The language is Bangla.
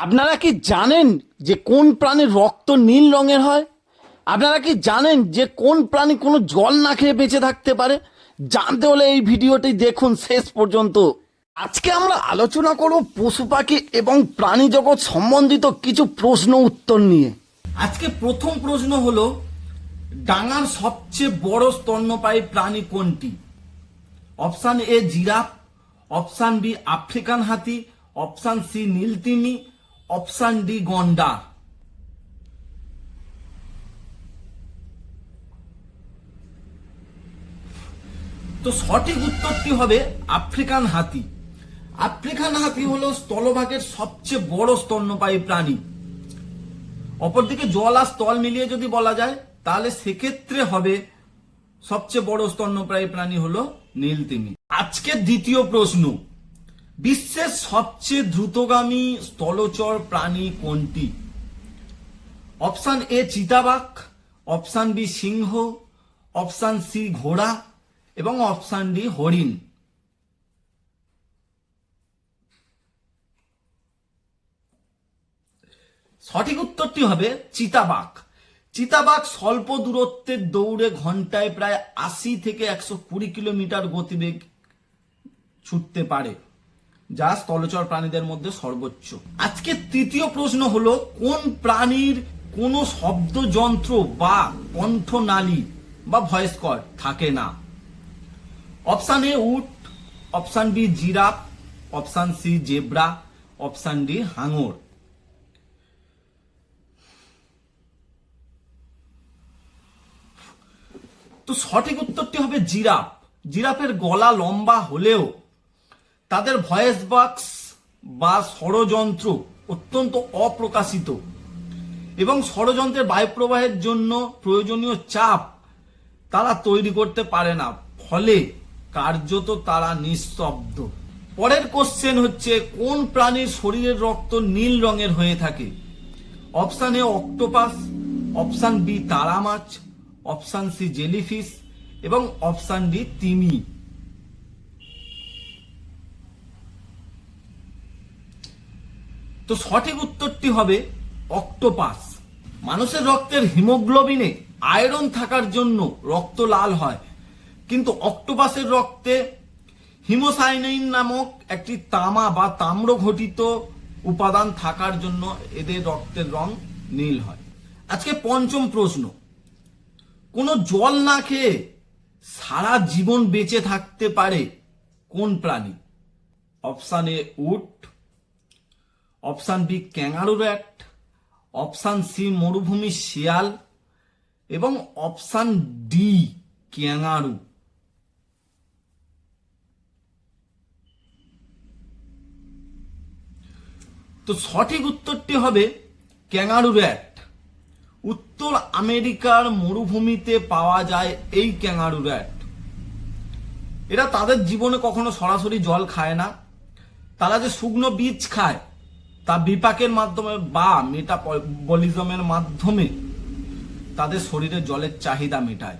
আপনারা কি জানেন যে কোন প্রাণীর রক্ত নীল রঙের হয়? আপনারা কি জানেন যে কোন প্রাণী কোনো জল না খেয়ে বেঁচে থাকতে পারে? জানতে হলে এই ভিডিওটি দেখুন শেষ পর্যন্ত। আজকে আমরা আলোচনা করব পশু পাখি এবং প্রাণী জগৎ সম্বন্ধিত কিছু প্রশ্ন উত্তর নিয়ে। আজকে প্রথম প্রশ্ন হলো, ডাঙার সবচেয়ে বড় স্তন্যপায়ী প্রাণী কোনটি? Option A giraffe, option B African হাতি, অপশান সি নীলতিমি, অপশান ডি গন্ডার। তো সঠিক উত্তরটি হবে আফ্রিকান হাতি। আফ্রিকান হাতি হলো স্থলভাগের সবচেয়ে বড় স্তন্যপায়ী প্রাণী। অপরদিকে জল আর স্থল মিলিয়ে যদি বলা যায় তাহলে সেক্ষেত্রে হবে সবচেয়ে বড় স্তন্যপায়ী প্রাণী হলো নীলতিমি। আজকের দ্বিতীয় প্রশ্ন, বিশ্বের সবচেয়ে দ্রুতগামী স্থলচর প্রাণী কোনটি? অপশান এ চিতাবাঘ, অপশান বি সিংহ, অপশান সি ঘোড়া এবং অপশান ডি হরিণ। সঠিক উত্তরটি হবে চিতাবাঘ। চিতাবাঘ স্বল্প দূরত্বের দৌড়ে ঘন্টায় প্রায় 80 থেকে 120 কিলোমিটার গতিবেগ ছুটতে পারে, যা স্থলচর প্রাণীদের মধ্যে সর্বোচ্চ। আজকে তৃতীয় প্রশ্ন হলো, কোন প্রাণীর কোনো শব্দযন্ত্র বা কণ্ঠনালী বা ভয়েস কর্ড থাকে না? অপশান এ উট, option B giraffe, option C zebra, option D হাঙর। তো সঠিক উত্তরটি হবে জিরাফ। জিরাফের গলা লম্বা হলেও তাদের ভয়েস বক্স বা ষড়যন্ত্র অত্যন্ত অপ্রকাশিত এবং ষড়যন্ত্রের বায়ুপ্রবাহের জন্য প্রয়োজনীয় চাপ তারা তৈরি করতে পারে না, ফলে কার্যত তারা নিঃশব্দ। পরের কোশ্চেন হচ্ছে, কোন প্রাণীর শরীরের রক্ত নীল রঙের হয়ে থাকে? Option A octopus, option B তারা মাছ, অপশান সি জেলিফিশ এবং অপশান ডি তিমি। তো সঠিক উত্তরটি হবে অক্টোপাস। মানুষের রক্তের হিমোগ্লোবিনে আয়রন থাকার জন্য রক্ত লাল হয়, কিন্তু অক্টোপাসের রক্তে হিমোসাইনিন নামক একটি তামা বা তাম্র ঘটিত উপাদান থাকার জন্য এদের রক্তের রং নীল হয়। আজকে পঞ্চম প্রশ্ন, কোনো জল না খেয়ে সারা জীবন বেঁচে থাকতে পারে কোন প্রাণী? অপশান এ উট, option B kangaroo rat, option C মরুভূমি শিয়াল এবং অপশান ডি ক্যাঙ্গারু। তো সঠিক উত্তরটি হবে ক্যাঙ্গারু র্যাট। উত্তর আমেরিকার মরুভূমিতে পাওয়া যায় এই ক্যাঙ্গারু র্যাট। এরা তাদের জীবনে কখনো সরাসরি জল খায় না। তারা যে শুকনো বীজ খায় তা বিপাকের মাধ্যমে বা মেটাবলিজমের মাধ্যমে তাদের শরীরে জলের চাহিদা মেটায়।